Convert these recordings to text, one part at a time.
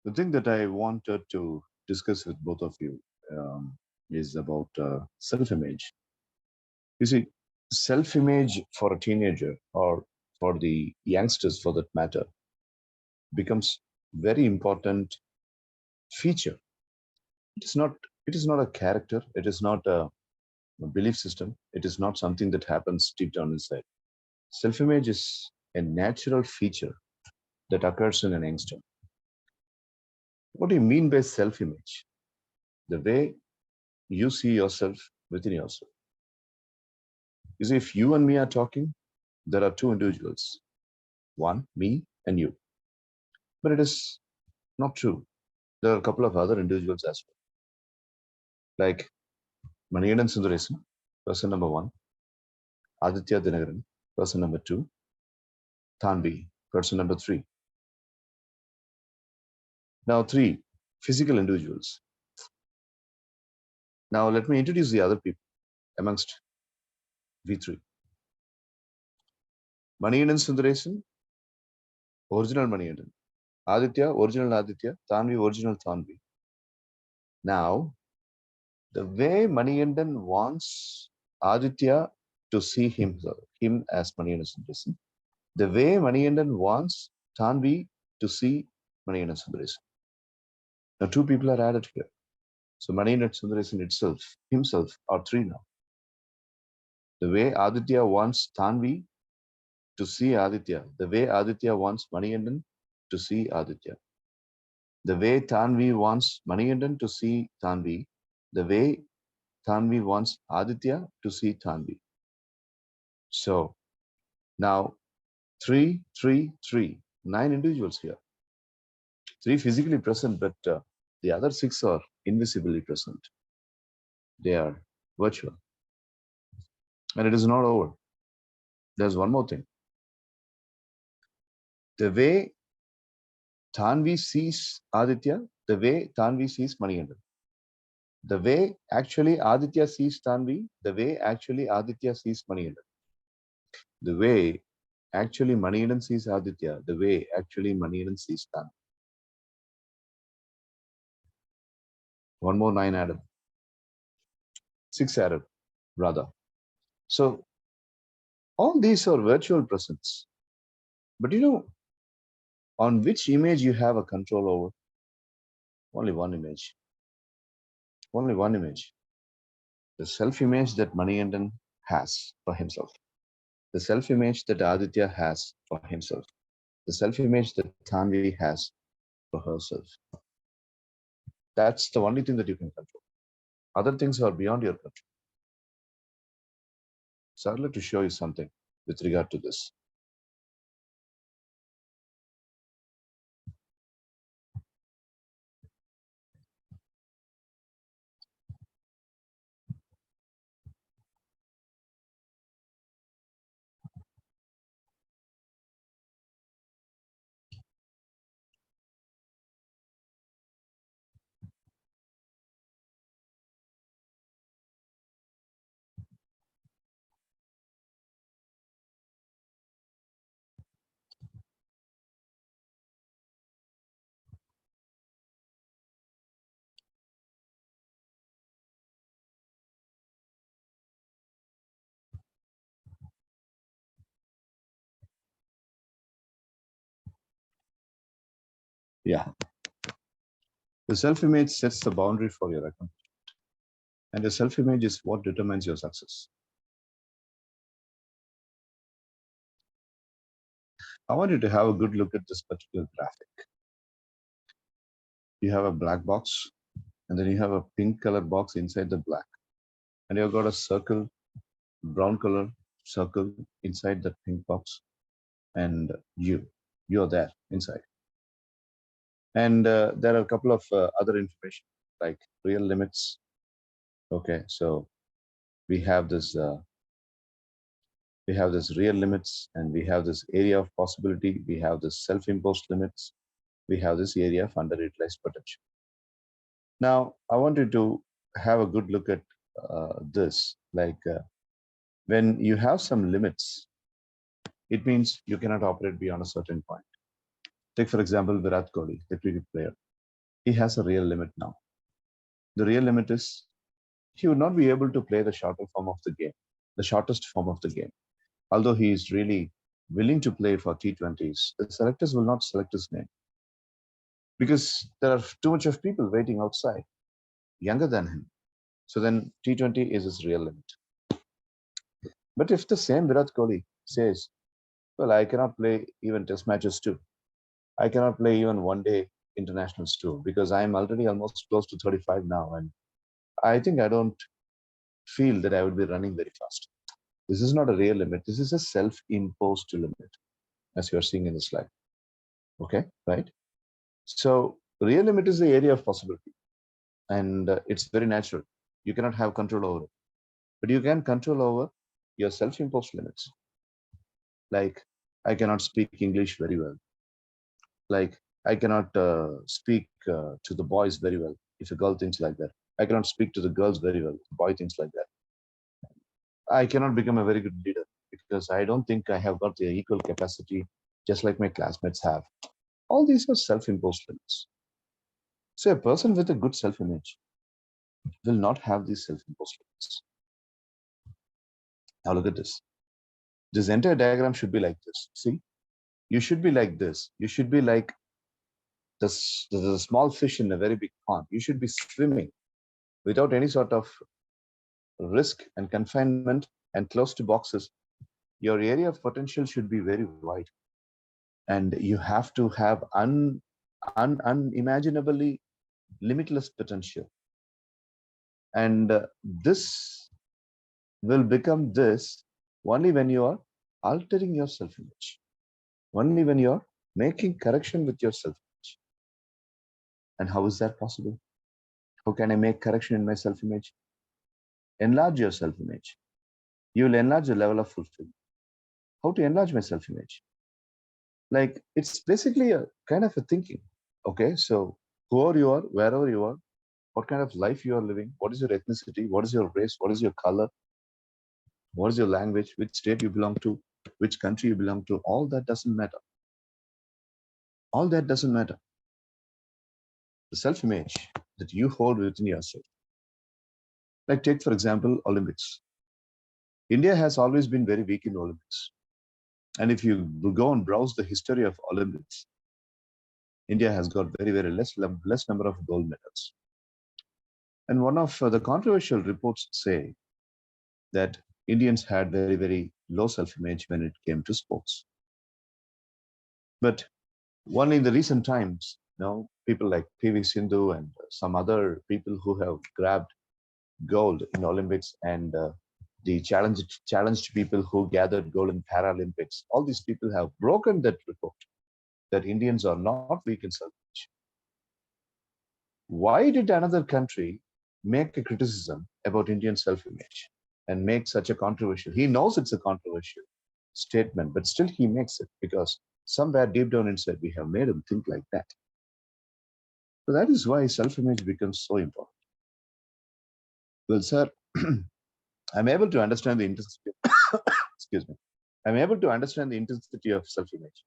The thing that I wanted to discuss with both of you is about self-image. You see, self-image for a teenager or for the youngsters, for that matter, becomes very important feature. It is not. It is not a character. It is not a belief system. It is not something that happens deep down inside. Self-image is a natural feature that occurs in an youngster. What do you mean by self-image? The way you see yourself within yourself. You see, if you and me are talking, there are two individuals, one, me, and you. But it is not true. There are a couple of other individuals as well, like Manigan Sundaresan, person number one, Aditya Dinagaran, person number two, Tanvi, person number three. Now, three physical individuals. Now, let me introduce the other people amongst V3. Manigan Sundaresan, original Manigan. Aditya, original Aditya. Tanvi, original Tanvi. Now, the way Manigandan wants Aditya to see him as Manigandan Sundaresan, the way Manigandan wants Tanvi to see Manigandan Sundaresan. Now, two people are added here. So Manigandan Sundaresan himself, are three now. The way Aditya wants Tanvi to see Aditya, the way Aditya wants Manigandan to see Aditya, the way Tanvi wants Manigandan to see Tanvi, the way Tanvi wants Aditya to see Tanvi. So now 9 individuals here. 3 physically present, but the other 6 are invisibly present. They are virtual. And it is not over. There's one more thing. The way Tanvi sees Aditya, the way Tanvi sees Manigandan. The way actually Aditya sees Tanvi, the way actually Aditya sees Manigandan. The way actually Manigandan sees Aditya, the way actually Manigandan sees Tanvi. One more 9 added. 6 added, rather. So all these are virtual presence. But you know, on which image you have a control over? Only one image. Only one image. The self-image that Manigandan has for himself. The self-image that Aditya has for himself. The self-image that Tanvi has for herself. That's the only thing that you can control. Other things are beyond your control. So I'd like to show you something with regard to this. Yeah. The self-image sets the boundary for your account. And the self-image is what determines your success. I want you to have a good look at this particular graphic. You have a black box, and then you have a pink color box inside the black. And you've got a circle, brown color circle inside that pink box. And you're there inside. And there are a couple of other information like real limits. Okay, so we have this real limits, and we have this area of possibility. We have this self-imposed limits. We have this area of underutilized potential. Now, I want you to have a good look at this. Like when you have some limits, it means you cannot operate beyond a certain point. Take, for example, Virat Kohli, the cricket player. he has a real limit now. The real limit is he would not be able to play the shorter form of the game, the shortest form of the game. Although he is really willing to play for T20s, the selectors will not select his name because there are too much of people waiting outside, younger than him. So then T20 is his real limit. But if the same Virat Kohli says, well, I cannot play even test matches too. I cannot play even one day internationals too because I'm already almost close to 35 now. And I think I don't feel that I would be running very fast. This is not a real limit. This is a self-imposed limit, as you are seeing in the slide. Okay, right? So real limit is the area of possibility, and it's very natural. You cannot have control over it, but you can control over your self-imposed limits. Like I cannot speak English very well. Like I cannot speak to the boys very well. If a girl thinks like that, I cannot speak to the girls very well. If a boy thinks like that. I cannot become a very good leader because I don't think I have got the equal capacity, just like my classmates have. All these are self-imposed limits. So a person with a good self-image will not have these self-imposed limits. Now look at this. This entire diagram should be like this. See, you should be like this. You should be like the small fish in a very big pond. You should be swimming without any sort of risk and confinement and close to boxes. Your area of potential should be very wide. And you have to have unimaginably limitless potential. And this will become this only when you are altering your self-image, only when you are making correction with your self-image. And how is that possible? How can I make correction in my self-image? Enlarge your self-image. You will enlarge the level of fulfillment. How to enlarge my self-image? Like it's basically a kind of a thinking. Okay, so whoever you are, wherever you are, what kind of life you are living, what is your ethnicity, what is your race, what is your color, what is your language, which state you belong to, which country you belong to, all that doesn't matter. All that doesn't matter. The self-image that you hold within yourself. Like take, for example, Olympics. India has always been very weak in Olympics. And if you go and browse the history of Olympics, India has got very less number of gold medals. And one of the controversial reports say that Indians had very low self-image when it came to sports. But only in the recent times, people like PV Sindhu and some other people who have grabbed gold in Olympics and the challenged people who gathered gold in Paralympics, all these people have broken that report that Indians are not weak in self-image. Why did another country make a criticism about Indian self-image and make such a controversial? He knows it's a controversial statement, but still he makes it because somewhere deep down inside we have made him think like that. So that is why self-image becomes so important. Well, sir, I'm able to understand the intensity. Excuse me. I'm able to understand the intensity of self-image.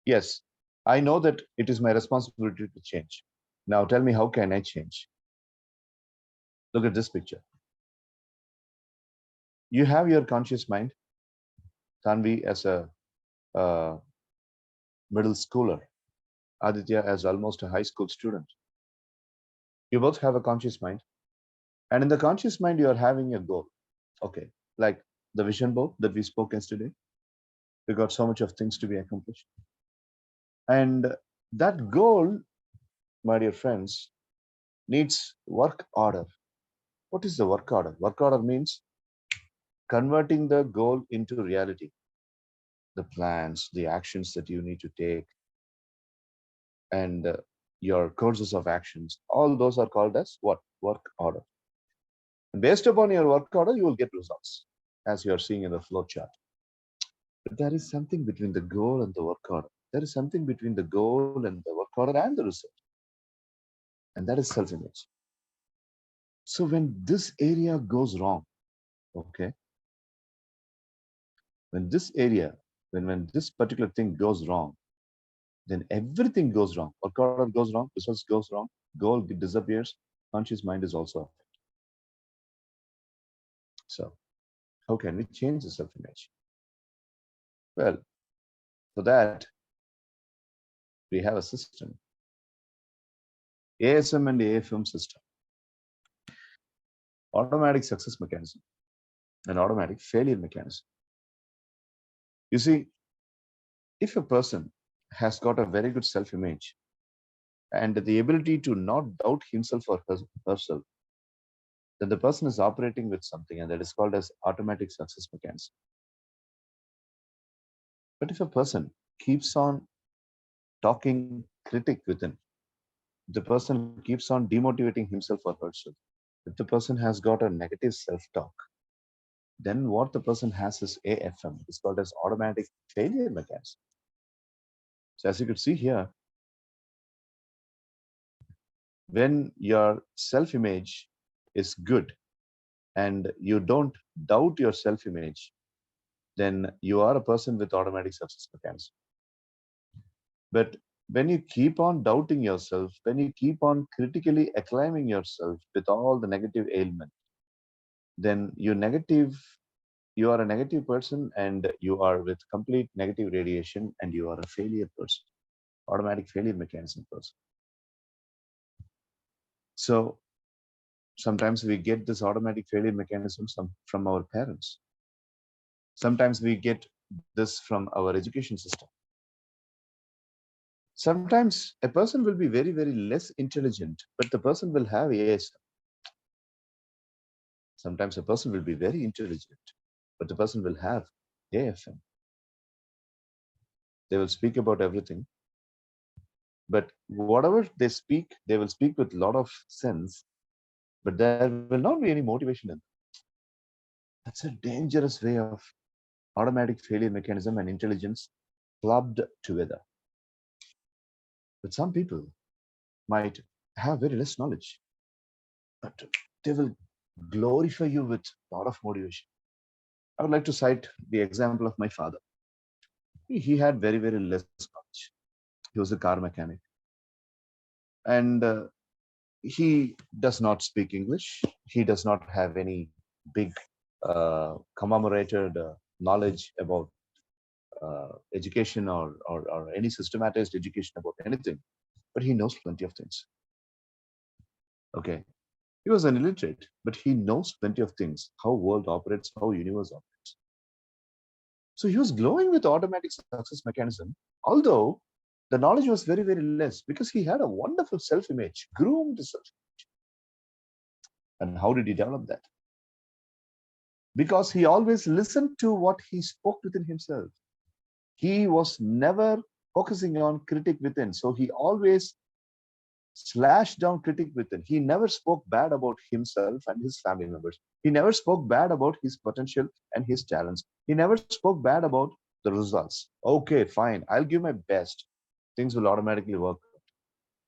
Yes, I know that it is my responsibility to change. Now tell me, how can I change? Look at this picture. You have your conscious mind, Tanvi as a middle schooler, Aditya as almost a high school student. You both have a conscious mind. And in the conscious mind, you are having a goal. Okay, like the vision board that we spoke yesterday. We got so much of things to be accomplished. And that goal, my dear friends, needs work order. What is the work order? Work order means converting the goal into reality. The plans, the actions that you need to take, and your courses of actions, all those are called as what? Work order. And based upon your work order, you will get results, as you are seeing in the flow chart. But there is something between the goal and the work order. There is something between the goal and the work order and the result. And that is self-image. So when this area goes wrong, okay, when this area, when this particular thing goes wrong, then everything goes wrong. Work order goes wrong, results goes wrong, goal disappears, conscious mind is also affected. So how can we change the self-image? Well, for that, we have a system, ASM and AFM system, automatic success mechanism and automatic failure mechanism. You see, if a person has got a very good self-image and the ability to not doubt himself or herself, then the person is operating with something, and that is called as automatic success mechanism. But if a person keeps on talking critic within, the person keeps on demotivating himself or herself, if the person has got a negative self-talk, then what the person has is AFM. It's called as automatic failure mechanism. So as you could see here, when your self-image is good and you don't doubt your self-image, then you are a person with automatic success mechanism. But when you keep on doubting yourself, when you keep on critically acclaiming yourself with all the negative ailment, then you are a negative person and you are with complete negative radiation and you are a failure person, automatic failure mechanism person. So sometimes we get this automatic failure mechanism from our parents. Sometimes we get this from our education system. Sometimes a person will be very, very less intelligent, but the person will have ASM. Sometimes a person will be very intelligent, but the person will have AFM. They will speak about everything, but whatever they speak, they will speak with a lot of sense, but there will not be any motivation in them. That's a dangerous way of automatic failure mechanism and intelligence clubbed together. But some people might have very less knowledge, but they will glorify you with a lot of motivation. I would like to cite the example of my father. He had very, very less knowledge. He was a car mechanic. And he does not speak English. He does not have any big commemorated knowledge about education or any systematized education about anything, but he knows plenty of things. Okay. He was an illiterate, but he knows plenty of things, how world operates, how universe operates. So he was glowing with automatic success mechanism, although the knowledge was very, very less because he had a wonderful self-image, groomed self. And how did he develop that? Because he always listened to what he spoke within himself. He was never focusing on critic within. So he always slashed down critic within. He never spoke bad about himself and his family members. He never spoke bad about his potential and his talents. He never spoke bad about the results. Okay, fine. I'll give my best. Things will automatically work.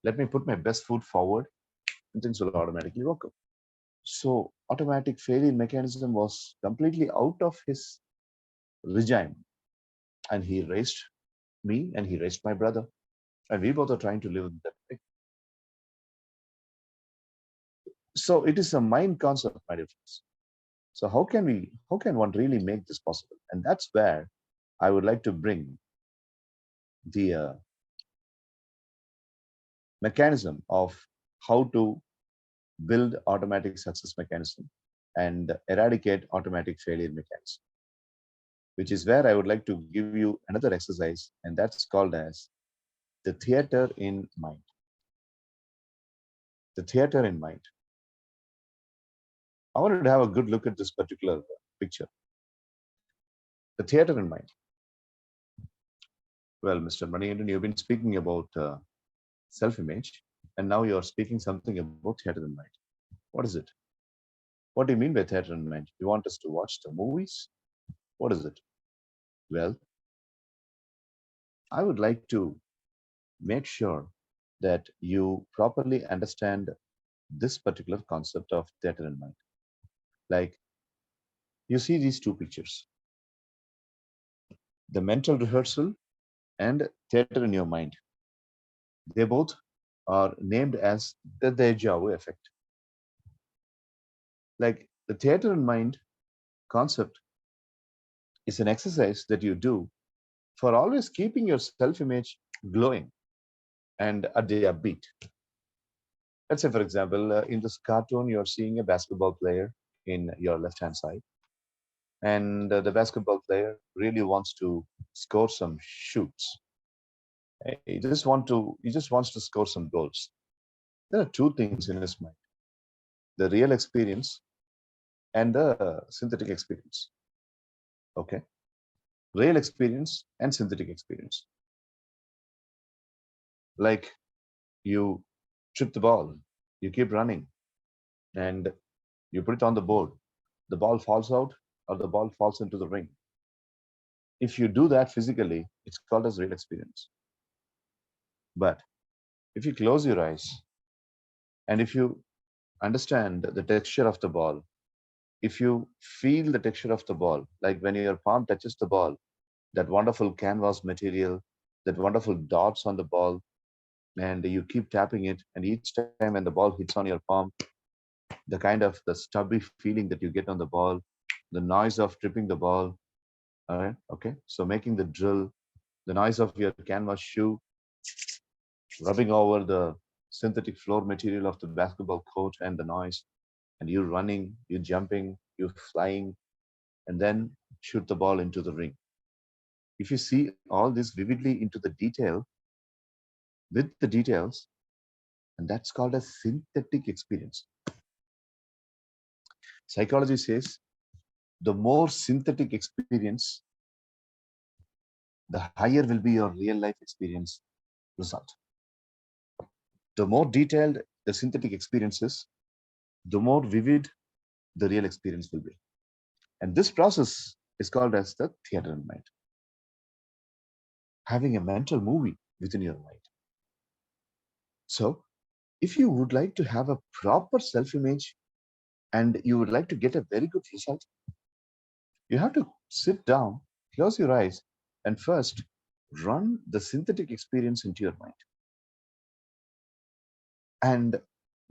Let me put my best foot forward and things will automatically work out. So automatic failure mechanism was completely out of his regime. And he raised me and he raised my brother. And we both are trying to live in that way. So it is a mind concept, my dear friends. So how can one really make this possible? And that's where I would like to bring the mechanism of how to build automatic success mechanism and eradicate automatic failure mechanism, which is where I would like to give you another exercise, and that's called as the theater in mind. The theater in mind. I wanted to have a good look at this particular picture. The theater in mind. Well, Mr. Maniandan, you've been speaking about self-image, and now you're speaking something about theater in mind. What is it? What do you mean by theater in mind? You want us to watch the movies? What is it? Well, I would like to make sure that you properly understand this particular concept of theater in mind. Like, you see these two pictures, the mental rehearsal and theater in your mind. They both are named as the deja vu effect. Like the theater in mind concept is an exercise that you do for always keeping your self image glowing and at the upbeat. Let's say, for example, in this cartoon, you're seeing a basketball player in your left hand side, and the basketball player really wants to score some shoots. He just wants to score some goals. There are two things in his mind: the real experience and the synthetic experience. Okay, real experience and synthetic experience. Like you trip the ball, you keep running, and you put it on the board. The ball falls out, or the ball falls into the ring. If you do that physically, it's called as real experience. But if you close your eyes and if you understand the texture of the ball, if you feel the texture of the ball, like when your palm touches the ball, that wonderful canvas material, that wonderful dots on the ball, and you keep tapping it, and each time when the ball hits on your palm, the kind of the stubby feeling that you get on the ball, the noise of tripping the ball, all right, okay, so making the drill, the noise of your canvas shoe rubbing over the synthetic floor material of the basketball court, and the noise, and you running, you jumping, you flying, and then shoot the ball into the ring. If you see all this vividly into the detail, with the details, and that's called a synthetic experience. Psychology says the more synthetic experience, the higher will be your real life experience result. The more detailed the synthetic experience is, the more vivid the real experience will be. And this process is called as the theater in mind, having a mental movie within your mind. So, if you would like to have a proper self image and you would like to get a very good result, you have to sit down, close your eyes, and first run the synthetic experience into your mind. And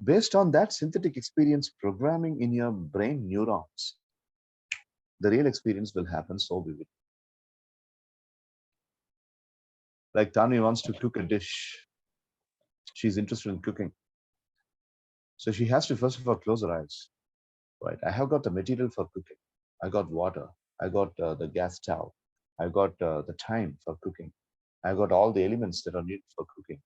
based on that synthetic experience programming in your brain neurons, the real experience will happen so vivid. Like Tani wants to cook a dish. She's interested in cooking. So she has to first of all close her eyes. Right. I have got the material for cooking. I got water. I got the gas stove. I got the time for cooking. I got all the elements that are needed for cooking.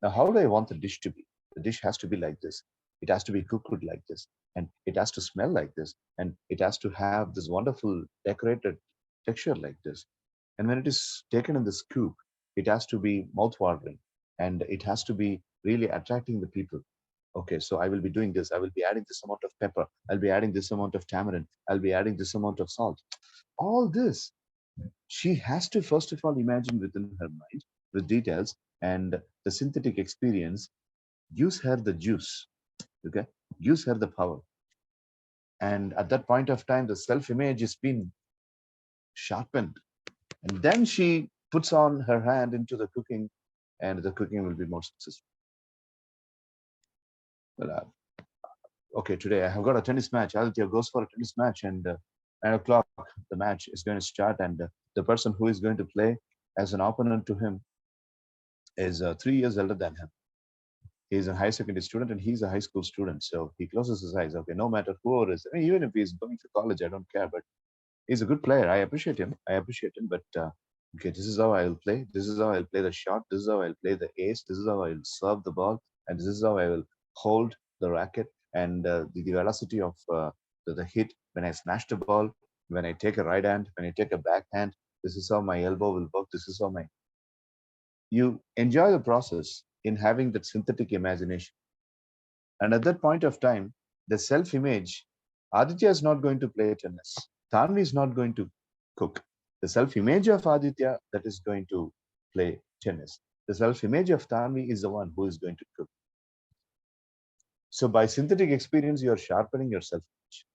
Now, how do I want the dish to be? The dish has to be like this. It has to be cooked like this. And it has to smell like this. And it has to have this wonderful decorated texture like this. And when it is taken in the scoop, it has to be mouth-watering. And it has to be really attracting the people. Okay, so I will be doing this. I will be adding this amount of pepper. I'll be adding this amount of tamarind. I'll be adding this amount of salt. All this, she has to first of all imagine within her mind with details, and the synthetic experience gives her the juice, okay, gives her the power. And at that point of time, the self-image is being sharpened. And then she puts on her hand into the cooking, and the cooking will be more successful. Well, okay, today I have got a tennis match. Aditya goes for a tennis match, and 9 o'clock the match is going to start, and the person who is going to play as an opponent to him is 3 years older than him. He's a high secondary student, and he's a high school student. So he closes his eyes. Okay, no matter who it is, I mean, even if he's going to college, I don't care. But he's a good player. I appreciate him. I appreciate him. But okay, this is how I'll play. This is how I'll play the shot. This is how I'll play the ace. This is how I'll serve the ball, and this is how I will hold the racket, and the velocity of the hit when I smash the ball, when I take a right hand, when I take a backhand. This is how my elbow will work. This is how my you enjoy the process in having that synthetic imagination. And at that point of time, the self-image, Aditya is not going to play tennis. Tanvi is not going to cook. The self-image of Aditya that is going to play tennis. The self-image of Tanvi is the one who is going to cook. So by synthetic experience, you are sharpening your self-image.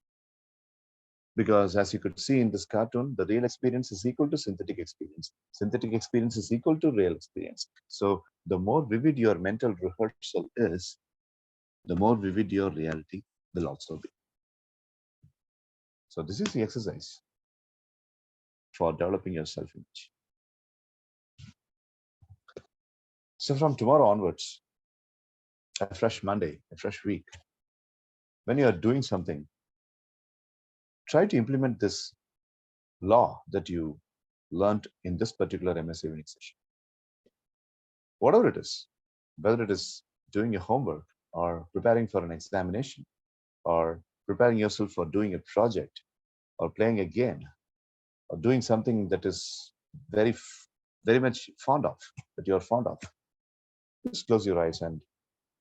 Because as you could see in this cartoon, the real experience is equal to synthetic experience. Synthetic experience is equal to real experience. So the more vivid your mental rehearsal is, the more vivid your reality will also be. So this is the exercise for developing your self-image. So from tomorrow onwards, a fresh Monday, a fresh week, when you are doing something, try to implement this law that you learned in this particular MS evening session. Whatever it is, whether it is doing your homework or preparing for an examination or preparing yourself for doing a project or playing a game or doing something that is very much fond of, that you're fond of, just close your eyes and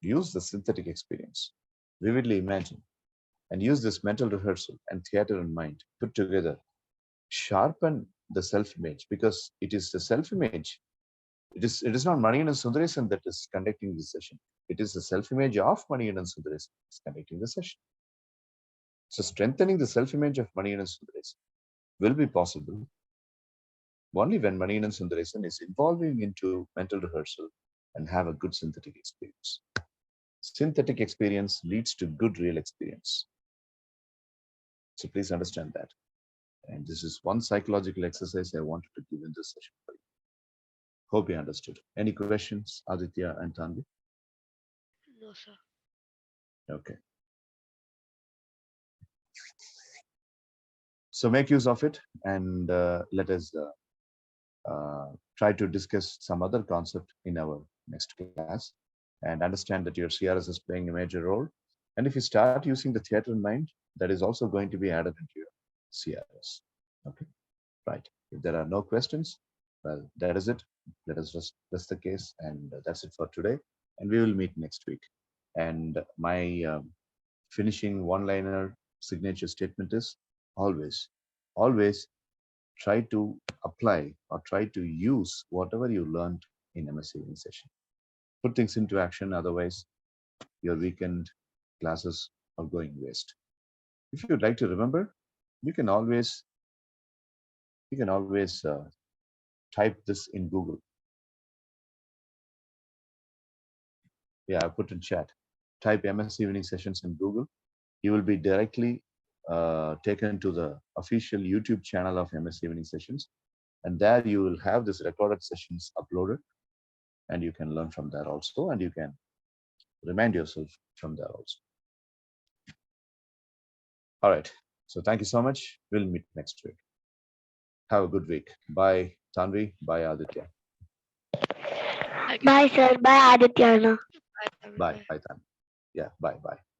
use the synthetic experience. Vividly imagine and use this mental rehearsal and theater in mind put together. Sharpen the self-image because it is the self-image. It is not Manian and Sundaresan that is conducting this session. It is the self-image of Manian and Sundaresan is conducting the session. So strengthening the self-image of Manian and Sundaresan will be possible only when Manian and Sundaresan is involving into mental rehearsal and have a good synthetic experience. Synthetic experience leads to good real experience. So please understand that. And this is one psychological exercise I wanted to give in this session for you. Hope you understood. Any questions, Aditya and Tanvi? No, sir. Okay. So make use of it and let us try to discuss some other concept in our next class and understand that your CRS is playing a major role. And if you start using the theater in mind, that is also going to be added into your CRS. Okay, right. If there are no questions, well, that is it. Let us just rest the case, and that's it for today. And we will meet next week. And my finishing one-liner signature statement is always, always try to apply or try to use whatever you learned in MS evening session. Put things into action, otherwise your weekend classes are going waste. If you'd like to remember, you can always you can always type this in Google. Yeah, I put in chat. Type MS evening sessions in Google. You will be directly taken to the official YouTube channel of MS evening sessions, and there you will have this recorded sessions uploaded, and you can learn from there also, and you can remind yourself from there also. All right. So thank you so much. We'll meet next week. Have a good week. Bye, Tanvi. Bye, Aditya. Thank you, sir. Bye, sir. Bye, Adityana. Bye, sir. Bye. Bye. Bye, Tanvi. Yeah. Bye. Bye.